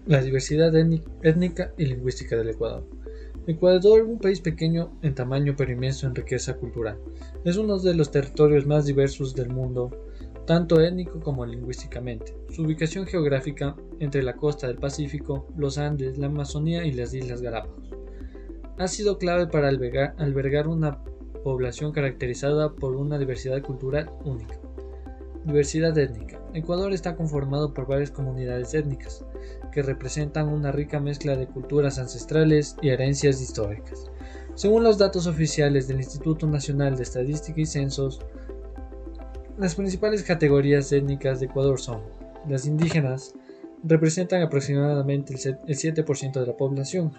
La diversidad étnica y lingüística del Ecuador. Ecuador, un país pequeño en tamaño pero inmenso en riqueza cultural, es uno de los territorios más diversos del mundo, tanto étnico como lingüísticamente. Su ubicación geográfica entre la costa del Pacífico, los Andes, la Amazonía y las Islas Galápagos ha sido clave para albergar una población caracterizada por una diversidad cultural única. Diversidad étnica. Ecuador está conformado por varias comunidades étnicas, que representan una rica mezcla de culturas ancestrales y herencias históricas. Según los datos oficiales del Instituto Nacional de Estadística y Censos, las principales categorías étnicas de Ecuador son: las indígenas, representan aproximadamente el 7% de la población.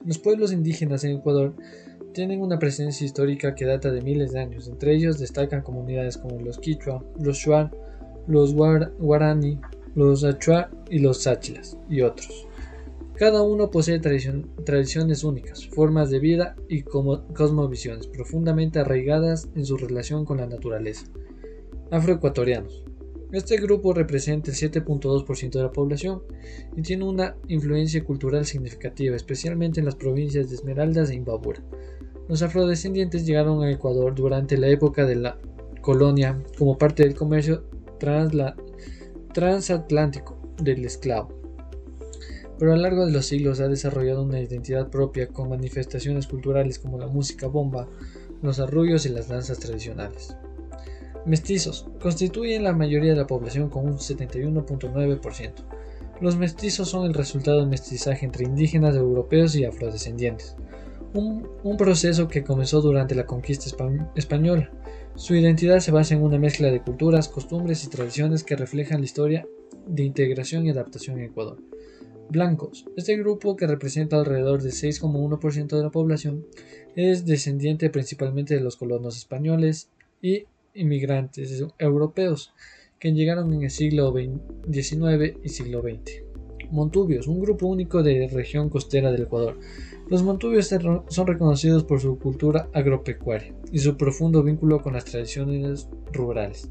Los pueblos indígenas en Ecuador tienen una presencia histórica que data de miles de años. Entre ellos destacan comunidades como los Quichua, los Shuar, los Guarani, los Achua y los Sáchilas, y otros. Cada uno posee tradiciones únicas, formas de vida y cosmovisiones profundamente arraigadas en su relación con la naturaleza. Afroecuatorianos. Este grupo representa el 7.2% de la población y tiene una influencia cultural significativa, especialmente en las provincias de Esmeraldas e Imbabura. Los afrodescendientes llegaron a Ecuador durante la época de la colonia como parte del comercio transatlántico del esclavo, pero a lo largo de los siglos ha desarrollado una identidad propia con manifestaciones culturales como la música bomba, los arrullos y las danzas tradicionales. Mestizos constituyen la mayoría de la población con un 71.9%. Los mestizos son el resultado del mestizaje entre indígenas, europeos y afrodescendientes, un proceso que comenzó durante la conquista española. Su identidad se basa en una mezcla de culturas, costumbres y tradiciones que reflejan la historia de integración y adaptación en Ecuador. Blancos. Este grupo, que representa alrededor del 6,1% de la población, es descendiente principalmente de los colonos españoles y inmigrantes europeos que llegaron en el siglo XIX y siglo XX. Montubios, un grupo único de región costera del Ecuador. Los montubios son reconocidos por su cultura agropecuaria y su profundo vínculo con las tradiciones rurales.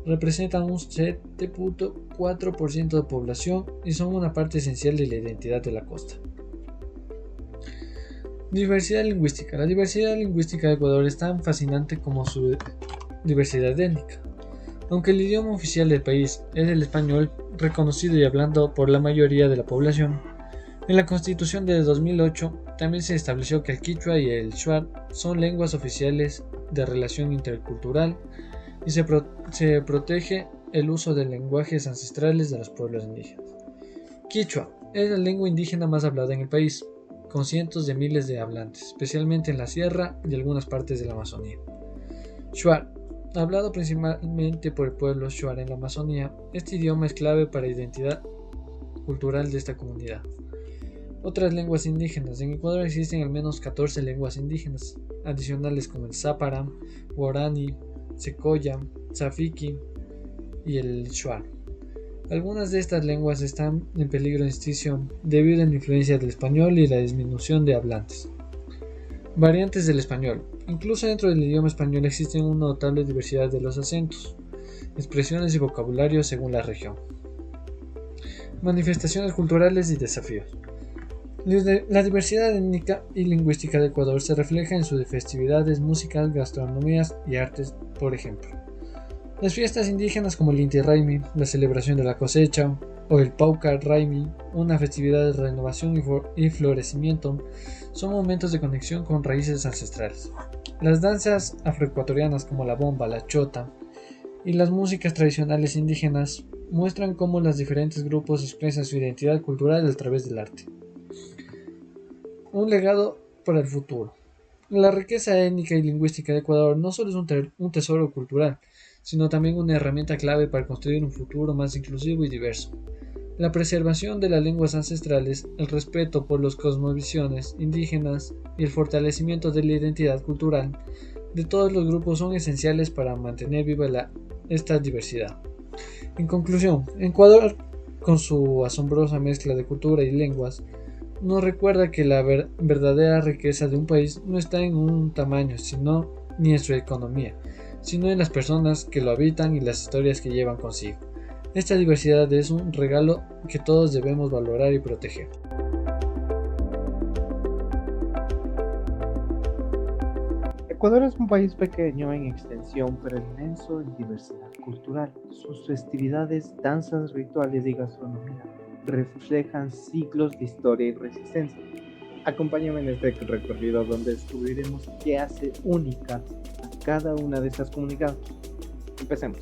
Representan un 7.4% de población y son una parte esencial de la identidad de la costa. Diversidad lingüística. La diversidad lingüística de Ecuador es tan fascinante como su diversidad étnica. Aunque el idioma oficial del país es el español, reconocido y hablado por la mayoría de la población, en la Constitución de 2008 también se estableció que el quichua y el shuar son lenguas oficiales de relación intercultural y se protege el uso de lenguajes ancestrales de los pueblos indígenas. Quichua es la lengua indígena más hablada en el país, con cientos de miles de hablantes, especialmente en la sierra y algunas partes de la Amazonía. Shuar, hablado principalmente por el pueblo shuar en la Amazonía, este idioma es clave para la identidad cultural de esta comunidad. Otras lenguas indígenas. En Ecuador existen al menos 14 lenguas indígenas adicionales como el zápara, guarani, secoya, zafiki y el shuar. Algunas de estas lenguas están en peligro de extinción debido a la influencia del español y la disminución de hablantes. Variantes del español. Incluso dentro del idioma español existen una notable diversidad de los acentos, expresiones y vocabularios según la región. Manifestaciones culturales y desafíos. La diversidad étnica y lingüística de Ecuador se refleja en sus festividades, músicas, gastronomías y artes, por ejemplo. Las fiestas indígenas como el Inti Raymi, la celebración de la cosecha, o el Pauca Raymi, una festividad de renovación y florecimiento, son momentos de conexión con raíces ancestrales. Las danzas afroecuatorianas como la bomba, la chota y las músicas tradicionales indígenas muestran cómo los diferentes grupos expresan su identidad cultural a través del arte. Un legado para el futuro. La riqueza étnica y lingüística de Ecuador no solo es un tesoro cultural, sino también una herramienta clave para construir un futuro más inclusivo y diverso. La preservación de las lenguas ancestrales, el respeto por las cosmovisiones indígenas y el fortalecimiento de la identidad cultural de todos los grupos son esenciales para mantener viva esta diversidad. En conclusión, Ecuador, con su asombrosa mezcla de cultura y lenguas, nos recuerda que la verdadera riqueza de un país no está en un tamaño, ni en su economía, sino en las personas que lo habitan y las historias que llevan consigo. Esta diversidad es un regalo que todos debemos valorar y proteger. Ecuador es un país pequeño en extensión, pero inmenso en diversidad cultural. Sus festividades, danzas, rituales y gastronomía reflejan siglos de historia y resistencia. Acompáñame en este recorrido donde descubriremos qué hace única a cada una de estas comunidades. Empecemos.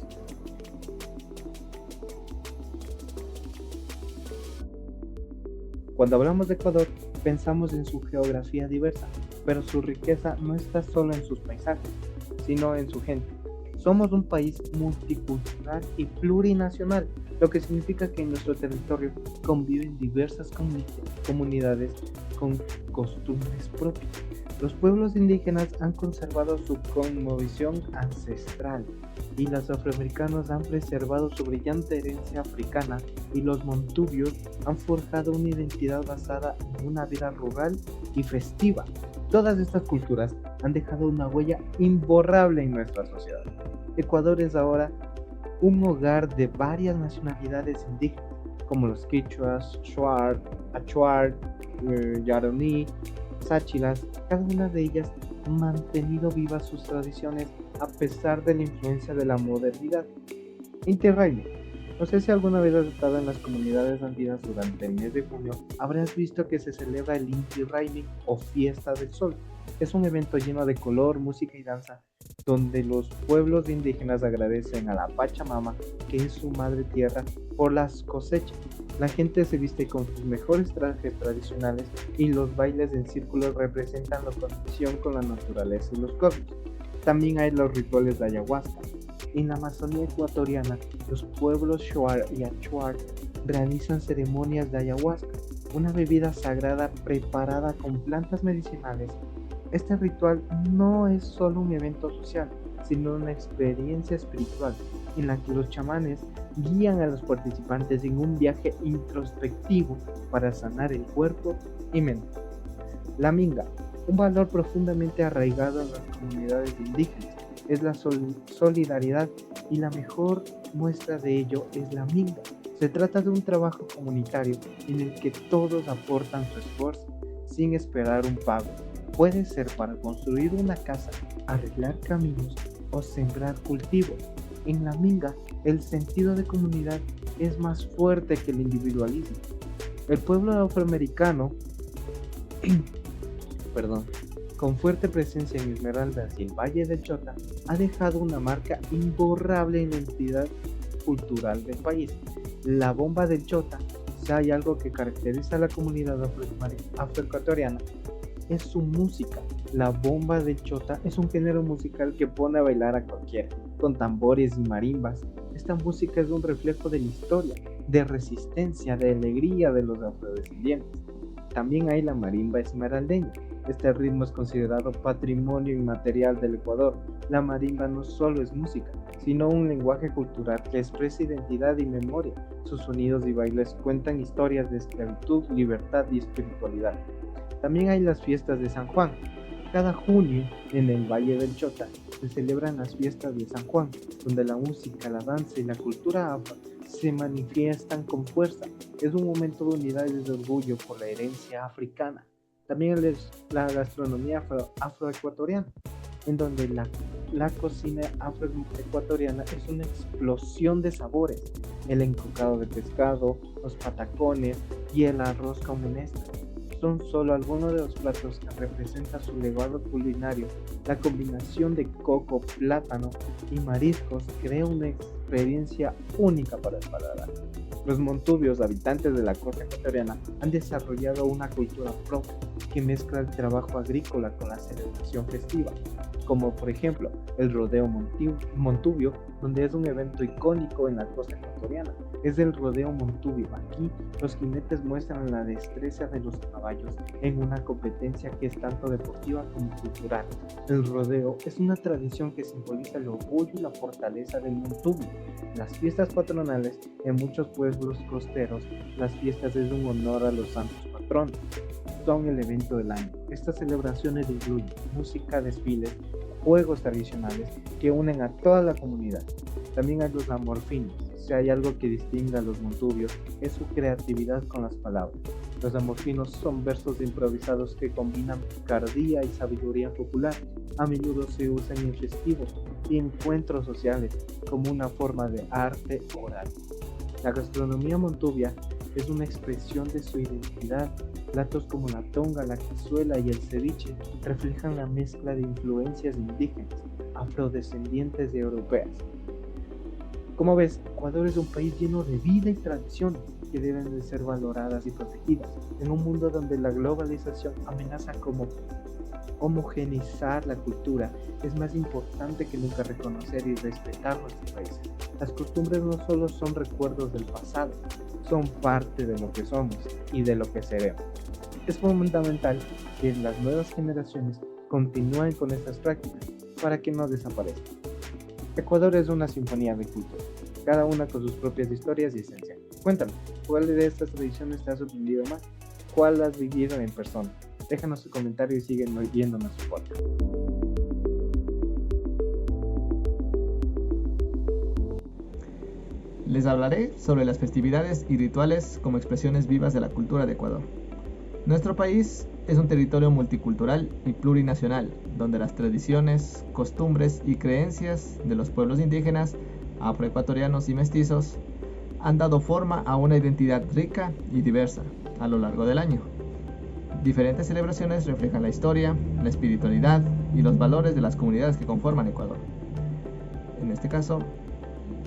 Cuando hablamos de Ecuador, pensamos en su geografía diversa, pero su riqueza no está solo en sus paisajes, sino en su gente. Somos un país multicultural y plurinacional, lo que significa que en nuestro territorio conviven diversas comunidades con costumbres propias. Los pueblos indígenas han conservado su cosmovisión ancestral y los afroamericanos han preservado su brillante herencia africana y los montubios han forjado una identidad basada en una vida rural y festiva. Todas estas culturas han dejado una huella imborrable en nuestra sociedad. Ecuador es ahora un hogar de varias nacionalidades indígenas, como los quichuas, shuar, achuar, yaroní, sáchilas. Cada una de ellas ha mantenido vivas sus tradiciones a pesar de la influencia de la modernidad. Inti Raymi. No sé si alguna vez has estado en las comunidades andinas durante el mes de junio, habrás visto que se celebra el Inti Raymi o Fiesta del Sol. Es un evento lleno de color, música y danza, donde los pueblos indígenas agradecen a la Pachamama, que es su madre tierra, por las cosechas. La gente se viste con sus mejores trajes tradicionales y los bailes en círculo representan la conexión con la naturaleza y los cosmos. También hay los rituales de ayahuasca. En la Amazonía ecuatoriana, los pueblos Shuar y Achuar realizan ceremonias de ayahuasca, una bebida sagrada preparada con plantas medicinales. Este ritual no es solo un evento social, sino una experiencia espiritual en la que los chamanes guían a los participantes en un viaje introspectivo para sanar el cuerpo y mente. La minga, un valor profundamente arraigado en las comunidades indígenas, es la solidaridad y la mejor muestra de ello es la minga. Se trata de un trabajo comunitario en el que todos aportan su esfuerzo sin esperar un pago. Puede ser para construir una casa, arreglar caminos o sembrar cultivos. En la minga, el sentido de comunidad es más fuerte que el individualismo. El pueblo afroamericano con fuerte presencia en Esmeraldas y el Valle del Chota, ha dejado una marca imborrable en la identidad cultural del país. La bomba del Chota, si hay algo que caracteriza a la comunidad afroecuatoriana, es su música. La bomba del Chota es un género musical que pone a bailar a cualquiera, con tambores y marimbas. Esta música es un reflejo de la historia, de resistencia, de alegría de los afrodescendientes. También hay la marimba esmeraldeña. Este ritmo es considerado patrimonio inmaterial del Ecuador. La marimba no solo es música, sino un lenguaje cultural que expresa identidad y memoria. Sus sonidos y bailes cuentan historias de esclavitud, libertad y espiritualidad. También hay las fiestas de San Juan. Cada junio, en el Valle del Chota, se celebran las fiestas de San Juan, donde la música, la danza y la cultura afro se manifiestan con fuerza. Es un momento de unidad y de orgullo por la herencia africana. También es la gastronomía afroecuatoriana, en donde la cocina afroecuatoriana es una explosión de sabores. El encocado de pescado, los patacones y el arroz con menestra son solo algunos de los platos que representan su legado culinario. La combinación de coco, plátano y mariscos crea una experiencia única para el paladar. Los montubios, habitantes de la costa ecuatoriana, han desarrollado una cultura propia que mezcla el trabajo agrícola con la celebración festiva, como por ejemplo el rodeo montubio, donde es un evento icónico en la costa ecuatoriana. Es el rodeo montubio. Aquí los jinetes muestran la destreza de los caballos en una competencia que es tanto deportiva como cultural. El rodeo es una tradición que simboliza el orgullo y la fortaleza del montubio. Las fiestas patronales en muchos pueblos costeros, las fiestas es un honor a los santos patronos. Son el evento del año. Estas celebraciones incluyen música, desfiles, juegos tradicionales que unen a toda la comunidad. También hay los lamorfines. Si hay algo que distingue a los montubios es su creatividad con las palabras. Los amorfinos son versos improvisados que combinan picardía y sabiduría popular. A menudo se usan en festivos y encuentros sociales como una forma de arte oral. La gastronomía montubia es una expresión de su identidad. Platos como la tonga, la cazuela y el ceviche reflejan la mezcla de influencias indígenas, afrodescendientes y europeas. Como ves, Ecuador es un país lleno de vida y tradiciones que deben de ser valoradas y protegidas. En un mundo donde la globalización amenaza como homogeneizar la cultura, es más importante que nunca reconocer y respetar nuestro país. Las costumbres no solo son recuerdos del pasado, son parte de lo que somos y de lo que seremos. Es fundamental que las nuevas generaciones continúen con estas prácticas para que no desaparezcan. Ecuador es una sinfonía de cultura, cada una con sus propias historias y esencia. Cuéntame, ¿cuál de estas tradiciones te ha sorprendido más? ¿Cuál has vivido en persona? Déjanos tu comentario y siguen viendo nuestro podcast. Les hablaré sobre las festividades y rituales como expresiones vivas de la cultura de Ecuador. Nuestro país es un territorio multicultural y plurinacional, donde las tradiciones, costumbres y creencias de los pueblos indígenas, afroecuatorianos y mestizos han dado forma a una identidad rica y diversa a lo largo del año. Diferentes celebraciones reflejan la historia, la espiritualidad y los valores de las comunidades que conforman Ecuador. En este caso,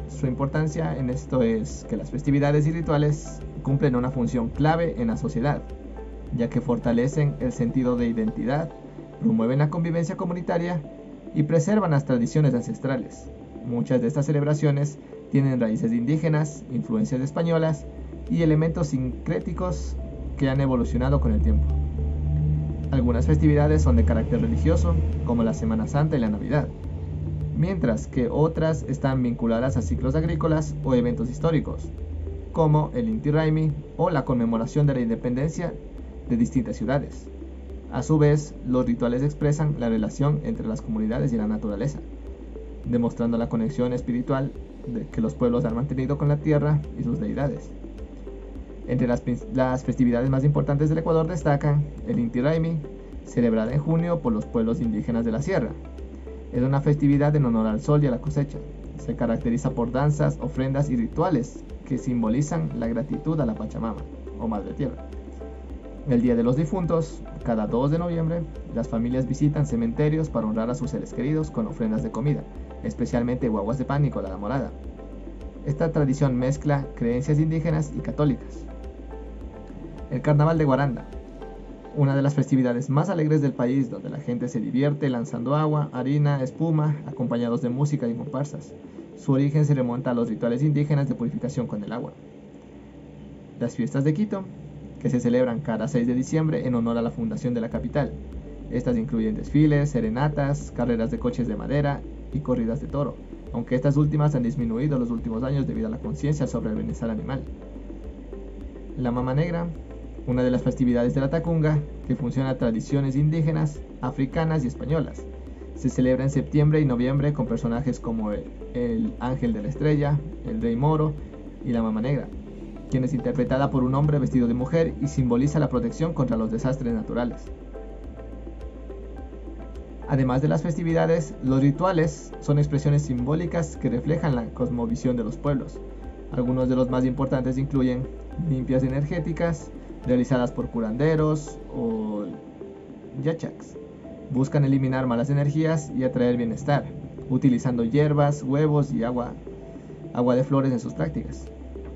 su importancia en esto es que las festividades y rituales cumplen una función clave en la sociedad, ya que fortalecen el sentido de identidad, promueven la convivencia comunitaria y preservan las tradiciones ancestrales. Muchas de estas celebraciones tienen raíces indígenas, influencias españolas y elementos sincréticos que han evolucionado con el tiempo. Algunas festividades son de carácter religioso, como la Semana Santa y la Navidad, mientras que otras están vinculadas a ciclos agrícolas o eventos históricos, como el Inti Raymi o la conmemoración de la independencia de distintas ciudades. A su vez, los rituales expresan la relación entre las comunidades y la naturaleza, demostrando la conexión espiritual que los pueblos han mantenido con la tierra y sus deidades. Entre las festividades más importantes del Ecuador destacan el Inti Raymi, celebrada en junio por los pueblos indígenas de la sierra. Es una festividad en honor al sol y a la cosecha. Se caracteriza por danzas, ofrendas y rituales que simbolizan la gratitud a la Pachamama, o Madre Tierra. El Día de los Difuntos, cada 2 de noviembre, las familias visitan cementerios para honrar a sus seres queridos con ofrendas de comida, especialmente guaguas de pan y colada morada. Esta tradición mezcla creencias indígenas y católicas. El Carnaval de Guaranda, una de las festividades más alegres del país, donde la gente se divierte lanzando agua, harina, espuma, acompañados de música y comparsas. Su origen se remonta a los rituales indígenas de purificación con el agua. Las fiestas de Quito, que se celebran cada 6 de diciembre en honor a la fundación de la capital. Estas incluyen desfiles, serenatas, carreras de coches de madera y corridas de toro, aunque estas últimas han disminuido en los últimos años debido a la conciencia sobre el bienestar animal. La Mama Negra, una de las festividades de la Tacunga, que fusiona tradiciones indígenas, africanas y españolas. Se celebra en septiembre y noviembre con personajes como el Ángel de la Estrella, el Rey Moro y la Mama Negra, quien es interpretada por un hombre vestido de mujer y simboliza la protección contra los desastres naturales. Además de las festividades, los rituales son expresiones simbólicas que reflejan la cosmovisión de los pueblos. Algunos de los más importantes incluyen limpias energéticas, realizadas por curanderos o yachaks. Buscan eliminar malas energías y atraer bienestar, utilizando hierbas, huevos y agua de flores en sus prácticas.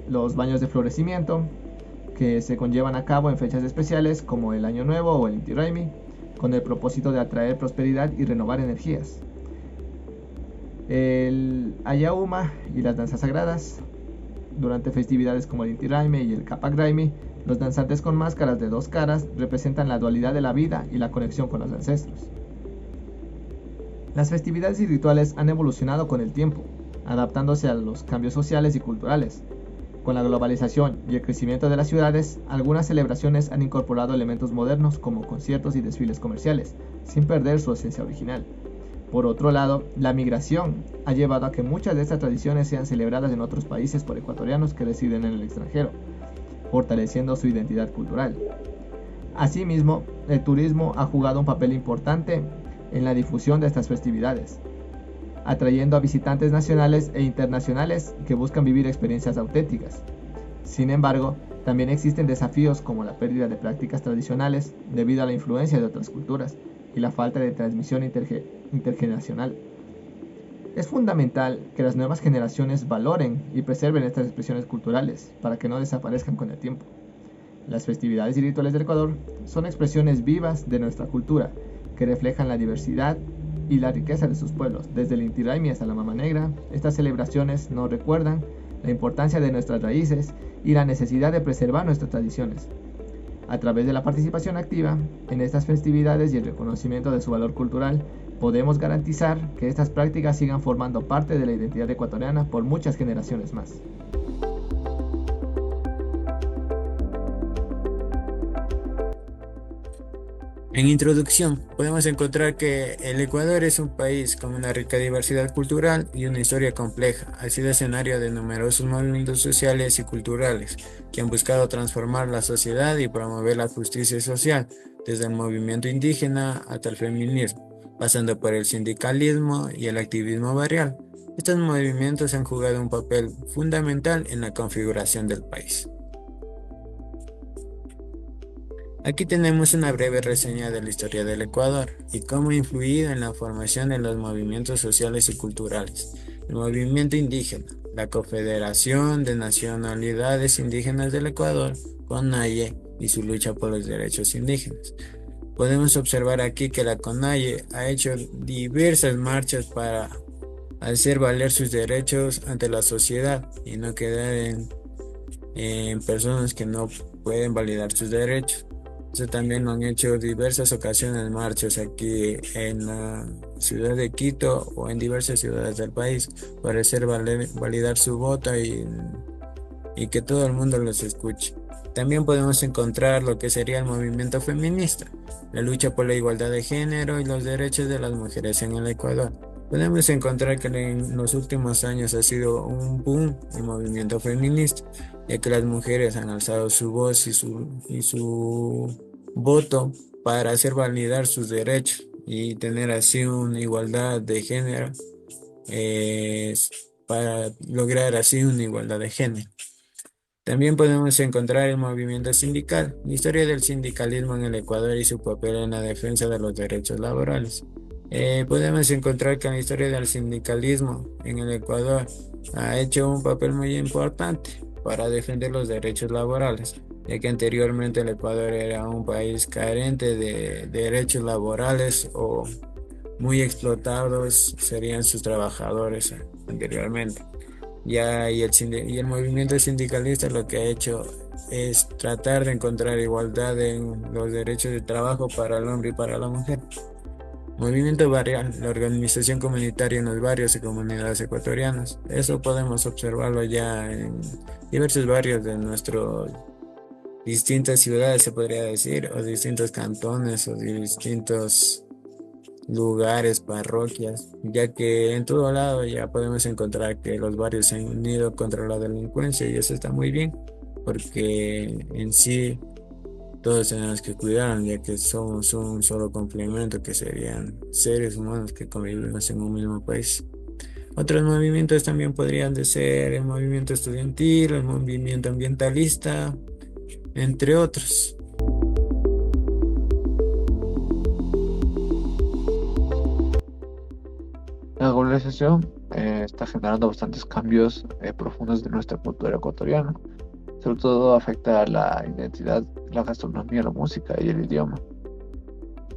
Los baños de florecimiento, que se conllevan a cabo en fechas especiales como el Año Nuevo o el Inti Raymi, con el propósito de atraer prosperidad y renovar energías. El Ayauma y las danzas sagradas. Durante festividades como el Inti Raymi y el Capac Raymi, los danzantes con máscaras de 2 caras representan la dualidad de la vida y la conexión con los ancestros. Las festividades y rituales han evolucionado con el tiempo, adaptándose a los cambios sociales y culturales. Con la globalización y el crecimiento de las ciudades, algunas celebraciones han incorporado elementos modernos como conciertos y desfiles comerciales, sin perder su esencia original. Por otro lado, la migración ha llevado a que muchas de estas tradiciones sean celebradas en otros países por ecuatorianos que residen en el extranjero, fortaleciendo su identidad cultural. Asimismo, el turismo ha jugado un papel importante en la difusión de estas festividades, atrayendo a visitantes nacionales e internacionales que buscan vivir experiencias auténticas. Sin embargo, también existen desafíos como la pérdida de prácticas tradicionales debido a la influencia de otras culturas y la falta de transmisión intergeneracional. Es fundamental que las nuevas generaciones valoren y preserven estas expresiones culturales para que no desaparezcan con el tiempo. Las festividades y rituales del Ecuador son expresiones vivas de nuestra cultura que reflejan la diversidad y la riqueza de sus pueblos. Desde el Inti Raymi hasta la Mama Negra, estas celebraciones nos recuerdan la importancia de nuestras raíces y la necesidad de preservar nuestras tradiciones. A través de la participación activa en estas festividades y el reconocimiento de su valor cultural, podemos garantizar que estas prácticas sigan formando parte de la identidad ecuatoriana por muchas generaciones más. En introducción, podemos encontrar que el Ecuador es un país con una rica diversidad cultural y una historia compleja. Ha sido escenario de numerosos movimientos sociales y culturales que han buscado transformar la sociedad y promover la justicia social, desde el movimiento indígena hasta el feminismo, pasando por el sindicalismo y el activismo barrial. Estos movimientos han jugado un papel fundamental en la configuración del país. Aquí tenemos una breve reseña de la historia del Ecuador y cómo ha influido en la formación de los movimientos sociales y culturales. El movimiento indígena, la Confederación de Nacionalidades Indígenas del Ecuador, CONAIE, y su lucha por los derechos indígenas. Podemos observar aquí que la CONAIE ha hecho diversas marchas para hacer valer sus derechos ante la sociedad y no quedar en personas que no pueden validar sus derechos. Eso también lo han hecho diversas ocasiones marchas aquí en la ciudad de Quito o en diversas ciudades del país para hacer validar su voto y que todo el mundo los escuche. También podemos encontrar lo que sería el movimiento feminista, la lucha por la igualdad de género y los derechos de las mujeres en el Ecuador. Podemos encontrar que en los últimos años ha sido un boom el movimiento feminista, ya que las mujeres han alzado su voz y su voto para hacer validar sus derechos y tener así una igualdad de género, para lograr así una igualdad de género. También podemos encontrar el movimiento sindical, la historia del sindicalismo en el Ecuador y su papel en la defensa de los derechos laborales. Podemos encontrar que la historia del sindicalismo en el Ecuador ha hecho un papel muy importante para defender los derechos laborales, ya que anteriormente el Ecuador era un país carente de derechos laborales o muy explotados serían sus trabajadores anteriormente. Y el movimiento sindicalista lo que ha hecho es tratar de encontrar igualdad en los derechos de trabajo para el hombre y para la mujer. Movimiento barrial, la organización comunitaria en los barrios y comunidades ecuatorianas. Eso podemos observarlo ya en diversos barrios de nuestras distintas ciudades, se podría decir, o distintos cantones o distintos lugares, parroquias, ya que en todo lado ya podemos encontrar que los barrios se han unido contra la delincuencia y eso está muy bien, porque en sí todos tenemos que cuidarnos, ya que somos un solo complemento que serían seres humanos que convivimos en un mismo país. Otros movimientos también podrían de ser el movimiento estudiantil, el movimiento ambientalista, entre otros. La globalización está generando bastantes cambios profundos de nuestra cultura ecuatoriana. Sobre todo afecta a la identidad, la gastronomía, la música y el idioma.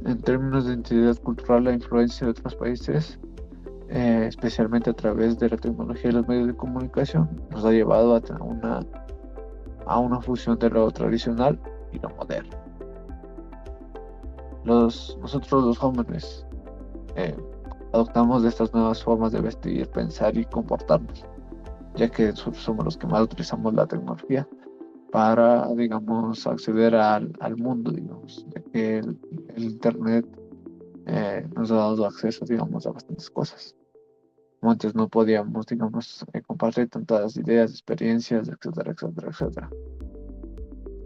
En términos de identidad cultural, la influencia de otros países, especialmente a través de la tecnología y los medios de comunicación, nos ha llevado a una fusión de lo tradicional y lo moderno. Nosotros los jóvenes adoptamos de estas nuevas formas de vestir, pensar y comportarnos, ya que nosotros somos los que más utilizamos la tecnología para, digamos, acceder al mundo, digamos, ya que el Internet nos ha dado acceso, digamos, a bastantes cosas. Como antes no podíamos, digamos, compartir tantas ideas, experiencias, etcétera, etcétera, etcétera.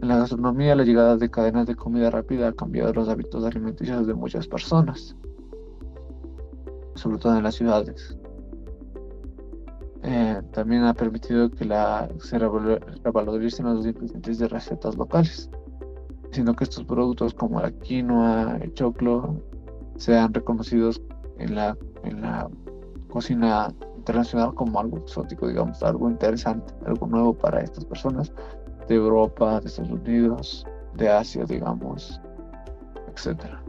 En la gastronomía, la llegada de cadenas de comida rápida ha cambiado los hábitos alimenticios de muchas personas, sobre todo en las ciudades. También ha permitido que se revaloricen los ingredientes de recetas locales, sino que estos productos como la quinoa, el choclo, sean reconocidos en la cocina internacional como algo exótico, digamos, algo interesante, algo nuevo para estas personas de Europa, de Estados Unidos, de Asia, digamos, etcétera.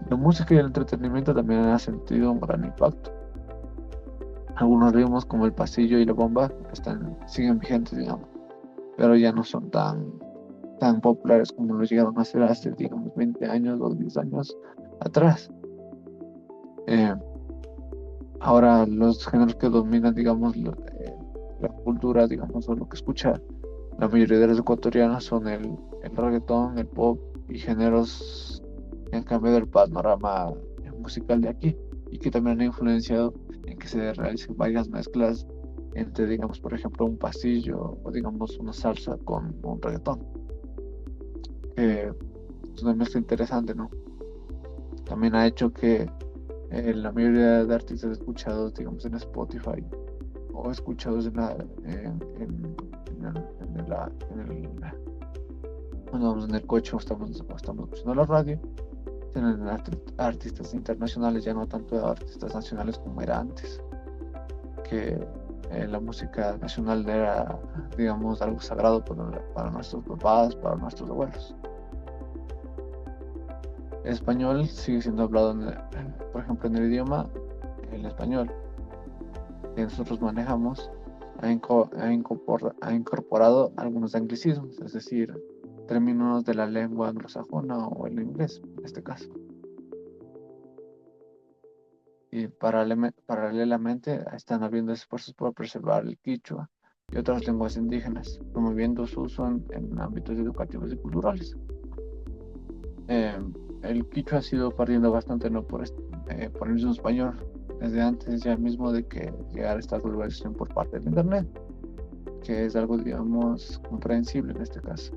La música y el entretenimiento también han sentido un gran impacto. Algunos ritmos como el pasillo y la bomba siguen vigentes, digamos, pero ya no son tan populares como lo llegaron a ser hace, digamos, 20 años o 10 años atrás. Ahora los géneros que dominan, digamos, la cultura, digamos, o lo que escucha la mayoría de los ecuatorianos son el reggaetón, el pop y géneros que han cambiado el panorama musical de aquí y que también han influenciado en que se realicen varias mezclas entre, digamos, por ejemplo, un pasillo o, digamos, una salsa con un reggaetón. Es una mezcla interesante, ¿no? También ha hecho que la mayoría de artistas escuchados, digamos, en Spotify o escuchados cuando vamos en el coche o estamos escuchando la radio, tienen artistas internacionales, ya no tanto artistas nacionales como era antes, que la música nacional era, digamos, algo sagrado para nuestros papás, para nuestros abuelos. El español sigue siendo hablado, por ejemplo, en el idioma, el español que nosotros manejamos ha incorporado algunos anglicismos, es decir, términos de la lengua anglosajona o el inglés, en este caso. Y paralelamente están habiendo esfuerzos por preservar el quichua y otras lenguas indígenas, promoviendo su uso en ámbitos educativos y culturales. El quichua ha sido perdiendo bastante, ¿no? por el mismo español, desde antes ya mismo de que llegara esta globalización por parte del internet, que es algo, digamos, comprensible en este caso,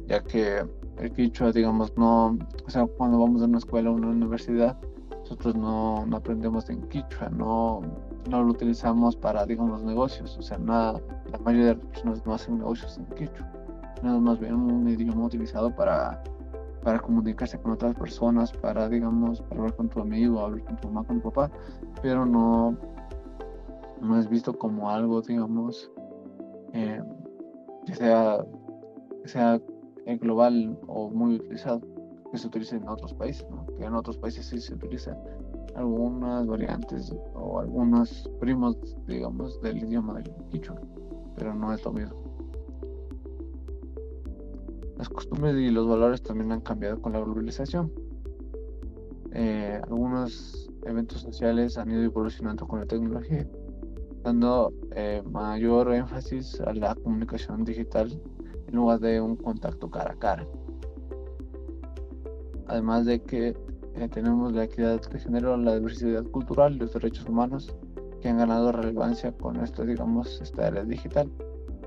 ya que el quichua, digamos, no, o sea, cuando vamos a una escuela o una universidad, nosotros no aprendemos en quichua, no lo utilizamos para, digamos, negocios, o sea, la mayoría de las personas no hacen negocios en quichua, no es más bien un idioma utilizado para comunicarse con otras personas, para, digamos, para hablar con tu amigo, hablar con tu mamá, con tu papá, pero no es visto como algo, digamos, que sea global o muy utilizado, que se utilice en otros países, ¿no? Que en otros países sí se utilizan algunas variantes o algunos primos, digamos, del idioma del quichua, pero no es lo mismo. Las costumbres y los valores también han cambiado con la globalización. Algunos eventos sociales han ido evolucionando con la tecnología, dando mayor énfasis a la comunicación digital en lugar de un contacto cara a cara. Además de que tenemos la equidad de género, la diversidad cultural y los derechos humanos que han ganado relevancia con esta era digital,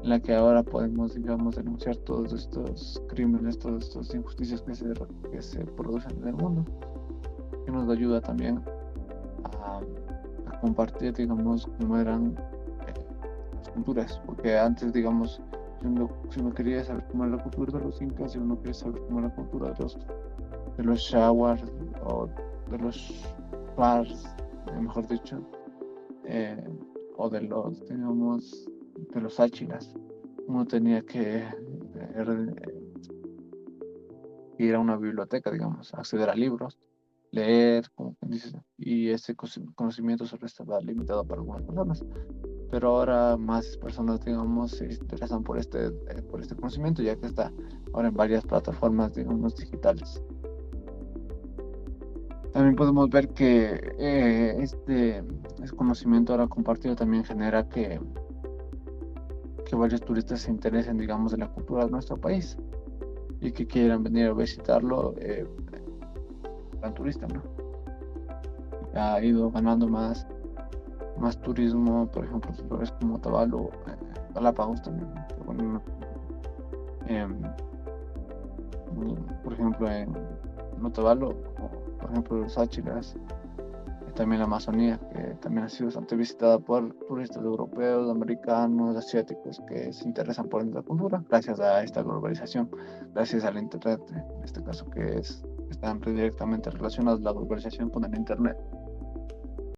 en la que ahora podemos, digamos, denunciar todos estos crímenes, todas estas injusticias que se producen en el mundo, que nos ayuda también a compartir, digamos, cómo eran las culturas, porque antes, digamos, si uno quería saber cómo era la cultura de los incas, si uno quería saber cómo era la cultura de los shawars o de los pars, mejor dicho, o de los, digamos, de los áchilas, uno tenía que ir a una biblioteca, digamos, acceder a libros, leer, como quien dice, y ese conocimiento solo estaba limitado para algunas personas. Pero ahora más personas, digamos, se interesan por este conocimiento, ya que está ahora en varias plataformas, digamos, digitales. También podemos ver que este conocimiento ahora compartido también genera que varios turistas se interesen, digamos, en la cultura de nuestro país y que quieran venir a visitarlo gran turista, ¿no? Ha ido ganando más turismo, por ejemplo, lugares como Otavalo, Galápagos también, que bueno, em, por ejemplo en Otavalo, o, por ejemplo los Áchilas, y también la Amazonía, que también ha sido bastante visitada por turistas europeos, americanos, asiáticos, que se interesan por nuestra cultura, gracias a esta globalización, gracias al Internet, en este caso están directamente relacionados la globalización con el Internet.